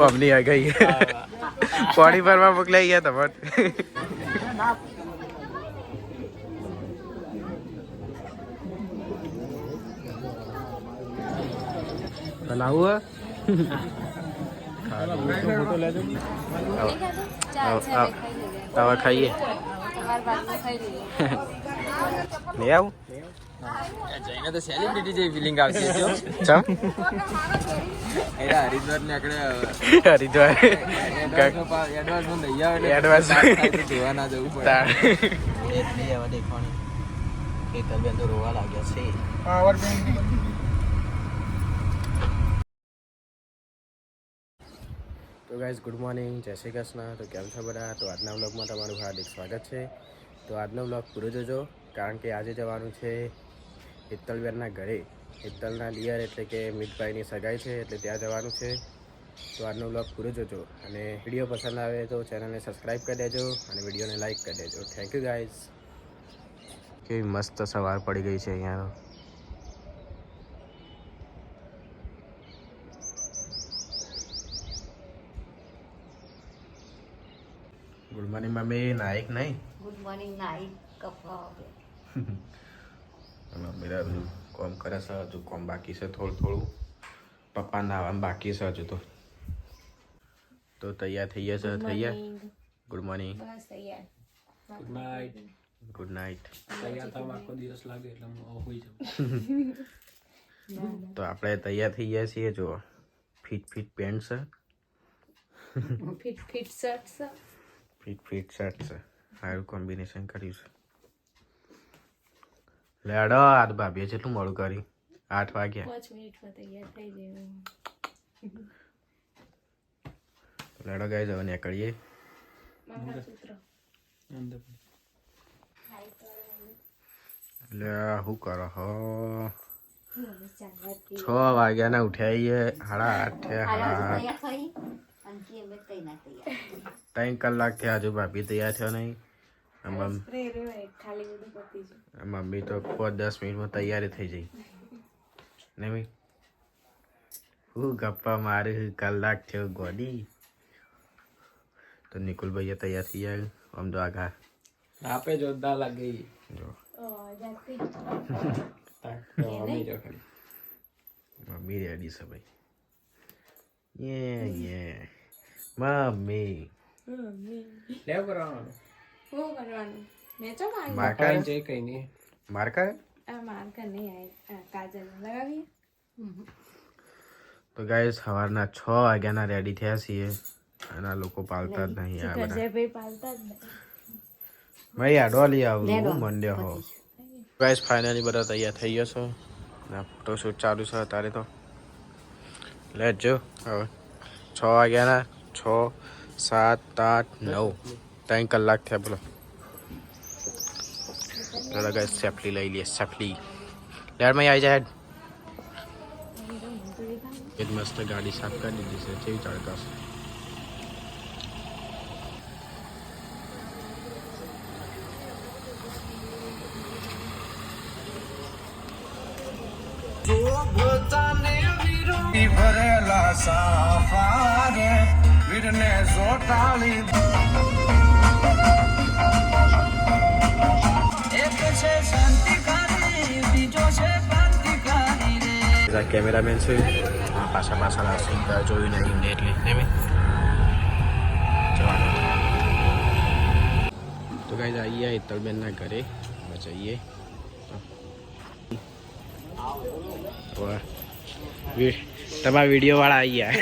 अपनी आ गई पानी भरवा मोकलाई गया था बहुत हुआ तवा खाइए ले आओ જઈને તો સેલિબ્રિટી જેવી ફિલિંગ આવતી છે ચમ એરા હરિદ્વાર ને આકડે હરિદ્વાર એડવાન્સ માં લઈ આવ એડવાન્સ જોવા ના જવું પડે એટલે હવે દેખવાની કે તલબેન તો રોવા લાગ્યા છે પાવર બેંક તો ગાઈઝ ગુડ મોર્નિંગ જય શ્રી કૃષ્ણ તો કેમ છો બધા તો આજના વ્લોગમાં તમારું હાર્દિક સ્વાગત છે તો આજનો વ્લોગ પૂરો જોજો કારણ કે આજે જવાનું છે હેતલબેનના ઘરે હેતલના ડિયર એટલે કે મિતભાઈની સગાઈ છે એટલે ત્યાં જવાનું છે તો આજનો વ્લોગ પૂરો જોજો અને વિડીયો પસંદ આવે તો ચેનલને સબસ્ક્રાઈબ કરી દેજો અને વિડીયોને લાઈક કરી દેજો થેન્ક યુ ગાઈઝ કેવી મસ્ત સવાર પડી ગઈ છે અહીંયા ગુડ મોર્નિંગ મમ્મી નાઈક નહીં ગુડ મોર્નિંગ નાઈક કપા મેરા હજુ કોમ કરે છે હજુ કોમ બાકી છે થોડું પપ્પા નાવાનું બાકી છે હજુ તો તૈયાર થઈ ગયા છે થઈ ગયા ગુડ મોર્નિંગ બસ તૈયાર ગુડ નાઇટ તૈયાર થવા આખો દિવસ લાગે એટલે હું હોઈ જાઉં તો આપણે તૈયાર થઈ ગયા છીએ જો ફિટ પેન્ટ છે ફિટ શર્ટ છે ફિટ શર્ટ છે સારું કોમ્બિનેશન કર્યું છે લેડો આ તો ભાભીએ જેટલું મોડું કર્યું 8 વાગ્યા 5 મિનિટમાં તૈયાર થઈ જાય લેડો ગાઈઝ હવે નીકળીએ એટલે શું કરો હો 6 વાગ્યાના ઉઠ્યા 8:30 થયા 3 કલાક થયા હજુ ભાભી તૈયાર થયો નહીં મમ્મી તો 5-10 મિનિટમાં તૈયારી થઈ જઈ નહીં ભાઈ હું ગપ્પા મારે કલાક થયો ગોડી તો નિકુલભાઈએ તૈયાર થઈ જાય આમ તો આગા આપે જોરદાર લાગી જો મમ્મી રેડી છે ભાઈ યે મમ્મી લેવ કરવાનું શું કરવાનું મેં ચો માર્કર જે કઈ નહીં માર્કર માર્કર નહીં આવે કાજલ લગાવીએ તો ગાઈસ સવારના 6 વાગ્યાના રેડી થયા છીએ અને આ લોકો પાલતા જ નહીં આ બધા ભાઈ પાલતા જ નહીં ભાઈ આડો લઈ આવું મંડ્યો હો ગાઈસ ફાઇનલી બધા તૈયાર થઈ ગયો છો ના ફોટોશૂટ ચાલુ છે અત્યારે તો લેજો હવે 6 વાગ્યાના 6 7 8 9 3 કલાક થયા બોલો ચાલો ગાઈસ સેફલી લઈ લઈએ સેફલી લેરમાં આવી જાય એક મસ્ત ગાડી સાફ કરી દીધી છે કેવી ચડકાશ ભરેલા સાફારે વીરને જોટાળી એક છે શાંતિકારી બીજો છે ક્રાંતિકારી રે કેમેરામેન છે પાછા સિંગર જોયું નહીં એટલે ને જવાનું તો ગાઈસ આઈએ હેતલબેનના ઘરે જઈએ વાહ તમારા વિડીયો વાળા આવી ગયા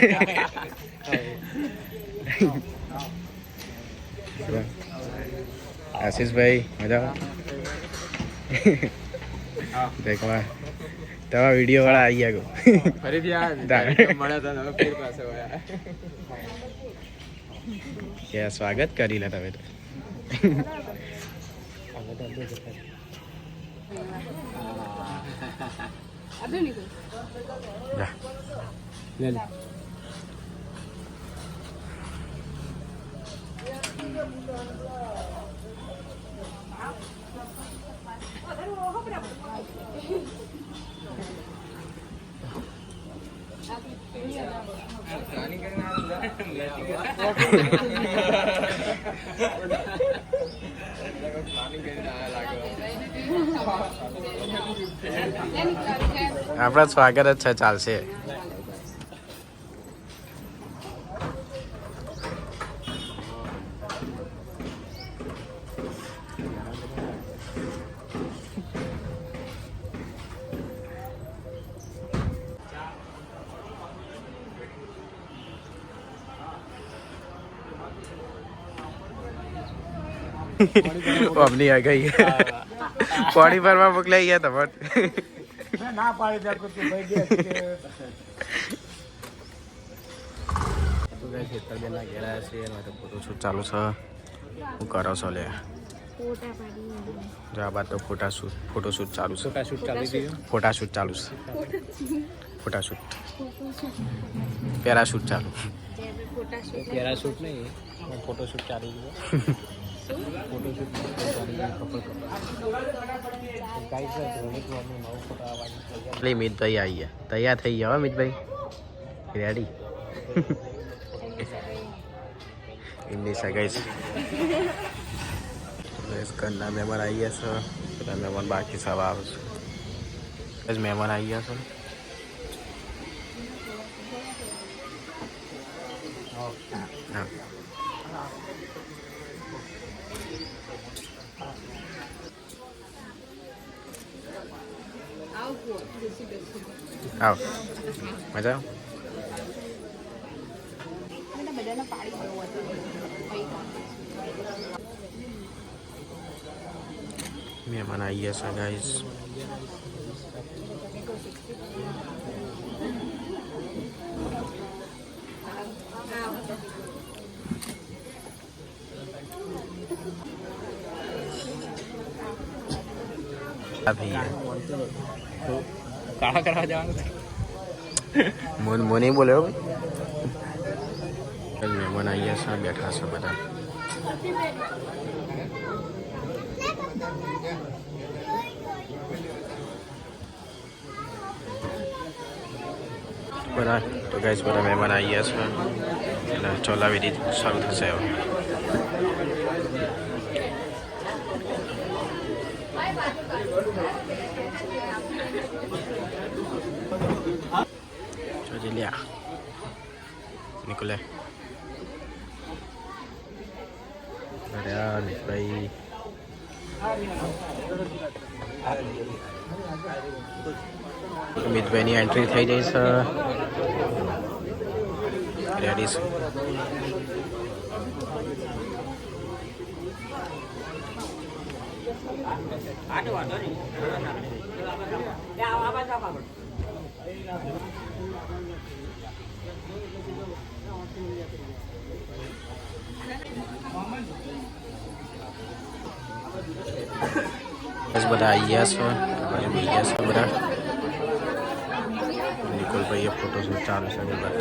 આશીષભાઈ મજા દેખવા તમારા વિડીયો વાળા આવી ગયા ફરીથી મળ્યા હતા હવે ફેર પાસે વયા કે સ્વાગત કરી લે તમે તો લે લે આપણા સ્વાગત જ છે, ચાલશે. અમની આ ગઈ પાણી ભરવા મોકલાઈ ગયા તમે ના પાડી દે તું ભાઈ દે તો ગાઈસ હેતલબેનના ઘેર આવ્યા છે અને તો ફોટોશૂટ ચાલુ છે. હું કરો છો લે ફોટા પાડી જો આ બાદ તો ફોટોશૂટ ચાલુ છે. શૂટ ચાલી ગયું. ફોટાશૂટ ચાલુ છે. ફોટાશૂટ પેરાશૂટ ચાલુ. ફોટા શૂટ પેરાશૂટ નહીં, ફોટોશૂટ ચાલી ગયું. ફોટોશૂટ એટલે મિતભાઈ આવી ગયા, તૈયાર થઈ ગયા. હો મિતભાઈ રેડી. ઇન્ડી સગાઈ છે. ઘરના મહેમાન આવી ગયા છે. બધા મહેમાન બાકી સવા આવે છે. મહેમાન આવી ગયા છે. હા આવ મજા બધાને પાડી મહેમાન આવી ગયા છે ગાઈસ. કાળા કરવા જવાનું. મોની બોલે હો ભાઈ. મહેમાન આવી ગયા છે, બેઠા છે બધા. બધા તો ગાઈસ બધા મહેમાન આવી ગયા છે એટલે ચોલા વિધિ શરૂ થશે હવે. લ્યા નિકોલે અરે મિતભાઈ મિતભાઈની એન્ટ્રી થઈ ગઈ છે. રેડી છે. બસ બધા આવી ગયા છે. બાજુ બી ગયા છે બધા. નિકોલભાઈએ ફોટોશૂટ ચાલુ છે. બધા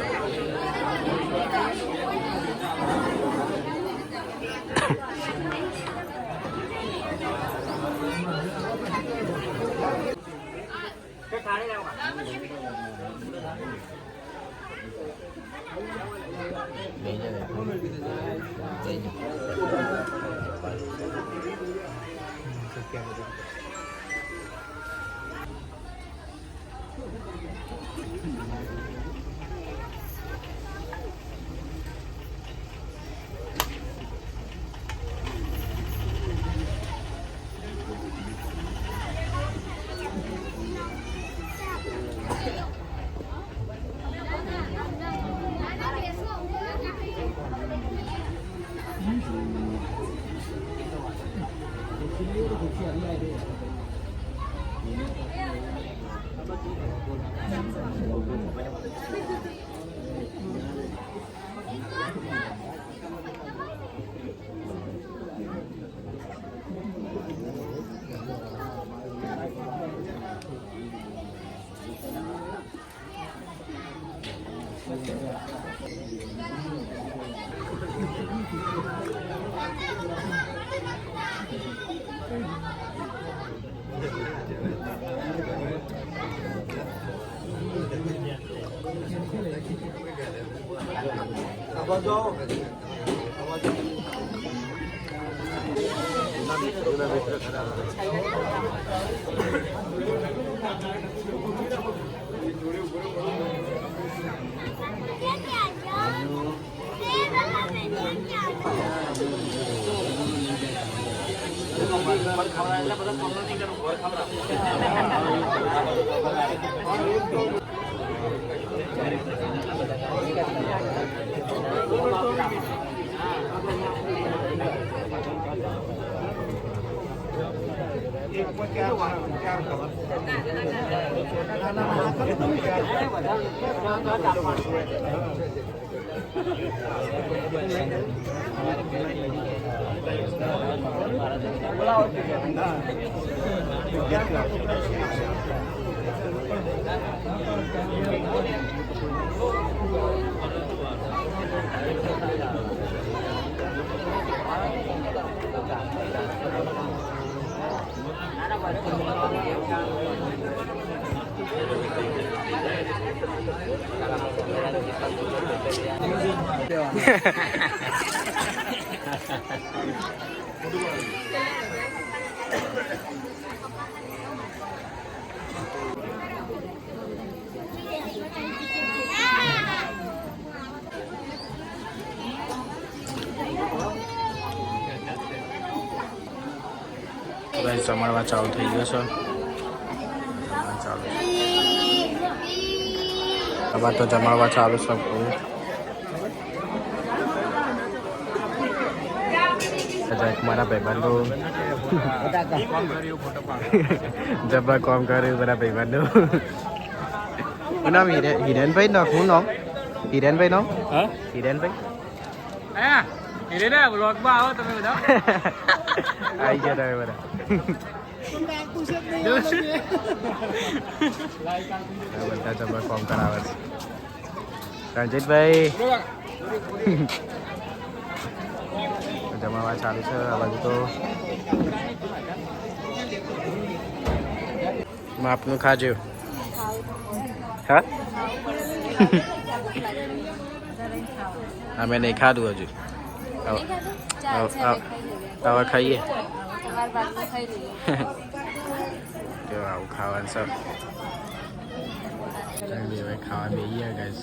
ગાઈસ જમણવા ચાલુ થઈ ગયો છે. હવે તો જમણવા ચાલુ છે. મારા ભાઈબંધો જબ્બા કોમ કર્યું બધા ભાઈબંધો. શું નામ? હિરેનભાઈ નો શું નામ? હિરેનભાઈ નો? હિરેનભાઈ આવી ગયા તમે બધા. બધા જબ્બા કોમ કરાવે છે. રણજીતભાઈ જમાવા ચાલુ છે. આ બાજુ તો માપનું ખાજો. હા અમે નહીં ખાધું હજુ. હવે ખાઈએ. તો આવું ખાવાનું છે. ખાવા બેહીએ ગાઈસ.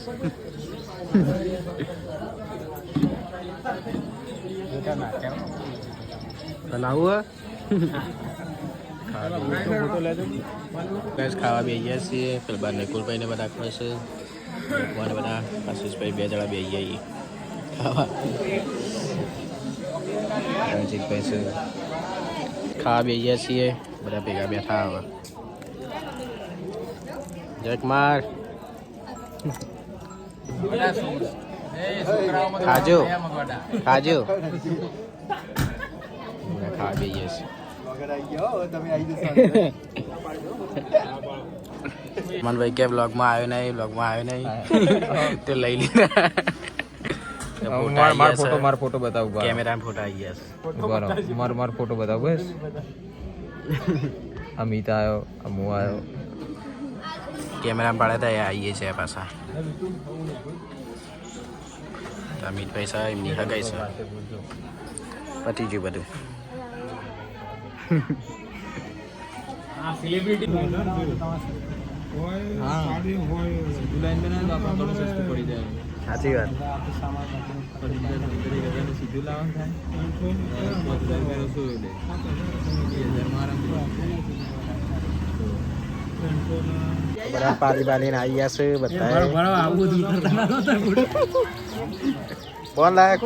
બનાવું ખાવા બેહીએ છીએ. પેલા બાર નિકુલભાઈને બધા ખુશ બધા આશીષભાઈ 2 જણા બેહીએ ખાવા. રણજીતભાઈ છે ખાવા બેહીએ છીએ બધા ભેગા બેઠા. હવે જક માર ખાજો ખાજો. ખાવા બેહીએ છીએ. મનભાઈ કે બ્લોગમાં આવ્યો નહીં તે લઈ લીધા. માર ફોટો બતાવ. કેમેરામાં ફોટો આવી ગયા છે. માર ફોટો બતાવ. બસ અમિત આવ્યો, અમુ આવ્યો. કેમેરામાં પાડે તો આવીએ છીએ પાછા. અમિતભાઈ સાહેબ એમની હગાઈ છે. પતી ગયું બધું. સાચી વાત. બધા પાલી પાલીને આવી ગયા છે. બધા ફોન લાયક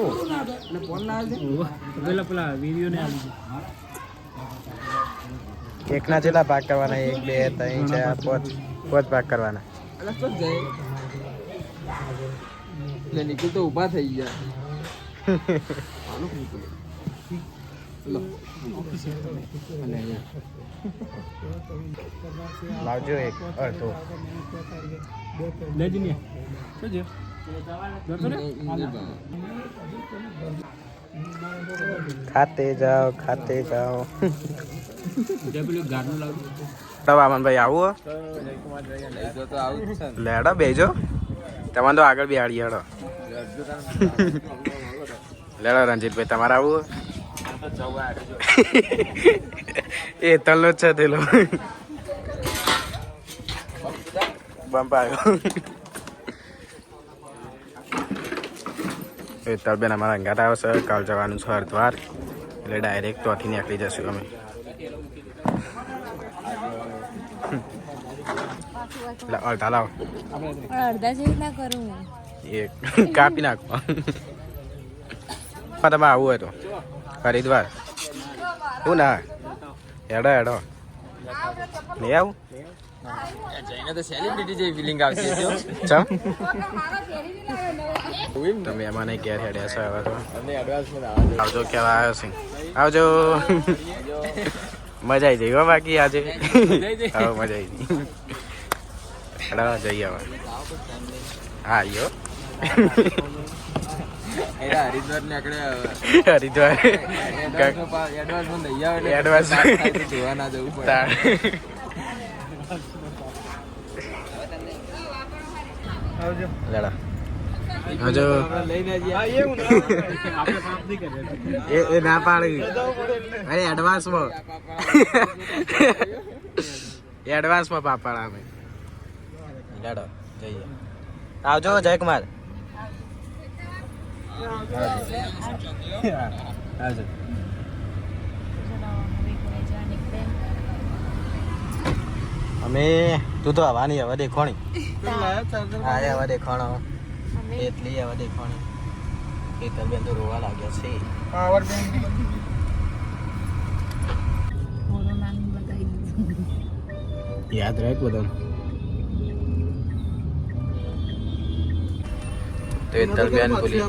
કેકના જેટલા ભાગ કરવાના? 1 2 3 4 5 ભાગ કરવાના. નિકુલ તો ઊભા થઈ ગયા. લાવજો એક અડધો. ખાતે જાઓ. વામનભાઈ આવું લેડો બેજો. તમારે તો આગળ બેહાડીએ. હેડો લેડો રણજીતભાઈ તમારે આવું એ તલનો જ છે તેલો બમ્પ આવ્યો એ તલબેન અમારા અંગાત આવશે કાલ જવાનું છે હરિદ્વાર એટલે ડાયરેક્ટ ત્યાંથી નીકળી જશું અમે અડધા લાવો અડધા જેવી ના કરું એ કાપી નાખો તમે આવું હોય તો હરિદ્વાર શું ના હેડો હેડો નહીં આવું જઈને તો સેલિબ્રિટી જેવી ફિલિંગ આવશે ચમ તમે એમાં નહીં ઘેર હેડ્યા છો હવે તો આવજો કેવા આવ્યો છે આવજો મજા આવી જઈ હો બાકી આજે હા મજા આવી ગઈ હેડો જઈએ હવે હા આવ્યો હરિદ્વાર ને આપણે હરિદ્વાર એડવાન્સમાં લઈ આવે એડવાન્સ જોવા ના જવું પડે લેડા હજો લઈને એ ના પાડી અરે એડવાન્સમાં એડવાન્સમાં પાપડ અમે લેડો જઈએ આવજો જયકુમાર આવજો અમે તું તો હવાની હવે દેખોણી હા હવે દેખાણો એટલી હવે દેખાણી કેતલબેન તો રોવા લાગ્યા છે યાદ રાખ બધા તો કેતલબેન બોલી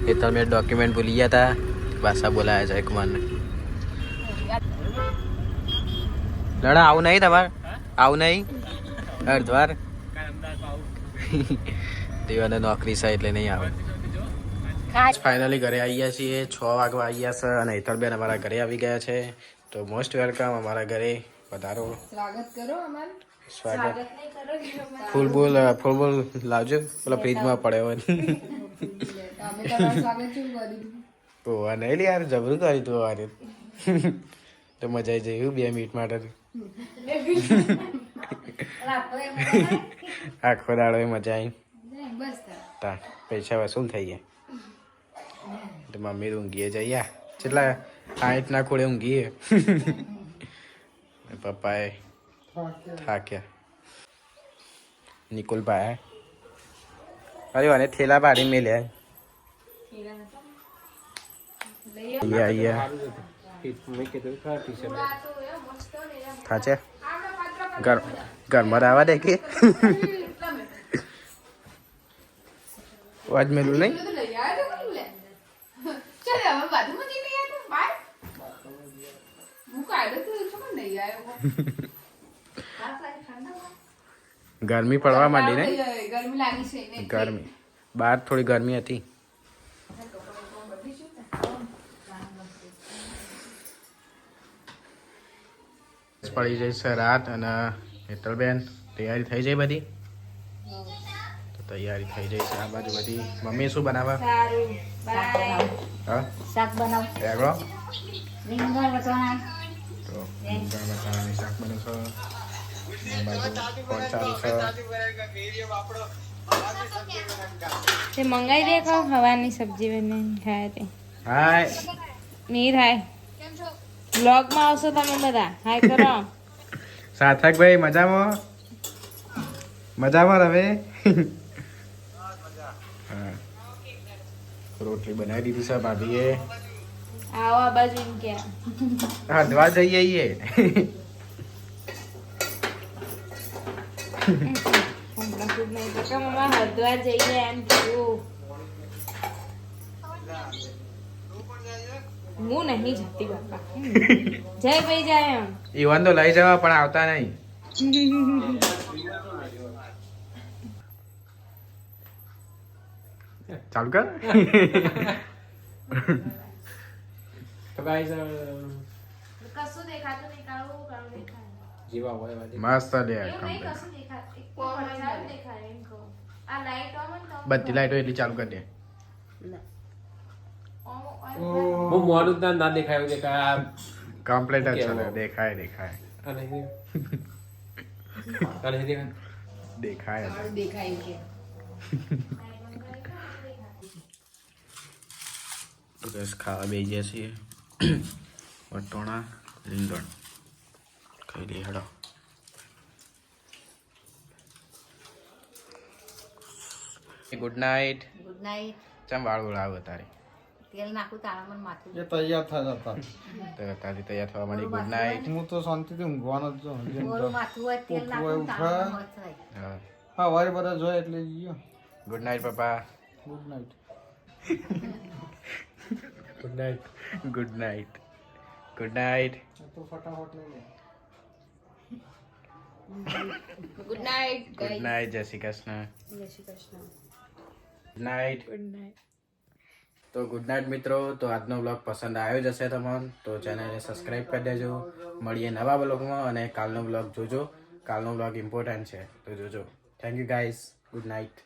કેતલબેન ડોક્યુમેન્ટ ભૂલી ગયા હતા ભાષા બોલાયા છે જયકુમારને લડા આવું નહીં તમારે આવું નહીં હરિદ્વાર દેવાને નોકરી છે એટલે નહીં આવે ફાઇનલી ઘરે આવી ગયા છીએ 6 વાગવા આવી ગયા છે અને હેતલબેન અમારા ઘરે આવી ગયા છે તો મોસ્ટ વેલકમ અમારા ઘરે પધારો સ્વાગત કરો અમારું સ્વાગત ફૂલ બોલ લાવજો પેલા ફ્રીજમાં પડ્યો હોય અમે તમારું સ્વાગત શું કર્યું ઓવા નહીં લે યાર જબરું કરી તું વાર તો મજા આવી જાય 2 મિનિટ માટે આખો દાડો મજા આવી બસ તા પૈસા વસૂલ થઈ ગયા તો મમ્મી ઊંઘીએ જઈએ કેટલા 8 ના ખોડે ઊંઘીએ પપ્પાએ થાક્યા નિકુલ ભાઈ અરે અને થેલા પાડી મેલ્યા થાચે ઘરમાં આવવા દે કે આજ મેલું નહીં ગરમી પડવા માંડી ને ગરમી લાગી છે ગરમી બહાર થોડી ગરમી હતી પડી જઈશે રાત અને હેતલબેન તૈયારી થઈ જાય બધી તો તૈયારી થઈ જઈ છે આ બાજુ બધી મમ્મી શું બનાવવા સારું બાય હા શાક બનાવ રેગડો રીંગણ વટાણા તો રીંગણ મસાલાની શાક બનશે આ બાજુ ફોન ચાલુ છે તે મંગાઈ દે કહો હવાની સબ્જી બને ખાય તે હાય મીર હાય બ્લોગમાં આવશો તમે બધા હાય કરો સાર્થકભાઈ મજામાં મજામાં તમે હા રોટલી બનાવી દીધી છે ભાભીએ આવો આ બાજુ એમ કે હરિદ્વાર જઈએ આવીએ મમ્મા હરિદ્વાર જઈએ એમ કીધું હું નહીં જતી બાપા જય ભાઈ જાય એમ ઈવન તો લઈ જવા પણ આવતા નહીં ચાલુ કર તો ગાઈસ કશું દેખાતું નહીં કાળું કાળું દેખાય જેવા હોય એવા મસ્ત લે એવું નહીં કમ્પ્લીટ કશું દેખાય એક પડછાયો જ દેખાય એમ કહું આ લાઈટ ઓમ ને તો બધી લાઈટો એટલી ચાલુ કરી દે બહુ મોડું જ ના દેખાય એવું દેખાય આ કમ્પ્લીટ જ કેવો? છે દેખાય દેખાય અને અને દેખાય જ. દેખાય કે તો બસ ખાવા બેસી ગયા છીએ વટોણા રીંગણ ખાઈ લઈએ હેડો ગુડ નાઇટ ગુડ નાઇટ ચમ વાળ ઉડાવ તારે તેલ નાખું તાળામાં માથું એ તૈયાર થયા હતા તો તારી તૈયાર થવા માંડી ગુડ નાઇટ હું તો શાંતિથી ઊંઘવાનો જ છું મોરું માથું હોય તેલ નાખું તાળામાં મસ્ત થાય હા વારે બધા જોયા એટલે ગયો ગુડ નાઇટ પપ્પા good night good night good night good night તો ફટાફટ લઈ લે ગુડ નાઇટ ગુડ નાઇટ જય શ્રી કૃષ્ણ જય Shri Krishna good night good night તો ગુડ નાઇટ મિત્રો. તો આજનો બ્લોગ પસંદ આવ્યો જશે તમને તો ચેનલને સબસ્ક્રાઈબ કરી દેજો. મળીએ નવા બ્લોગમાં અને કાલનો બ્લોગ જોજો. કાલનો બ્લોગ ઇમ્પોર્ટન્ટ છે તો જોજો. Thank you guys. Good night.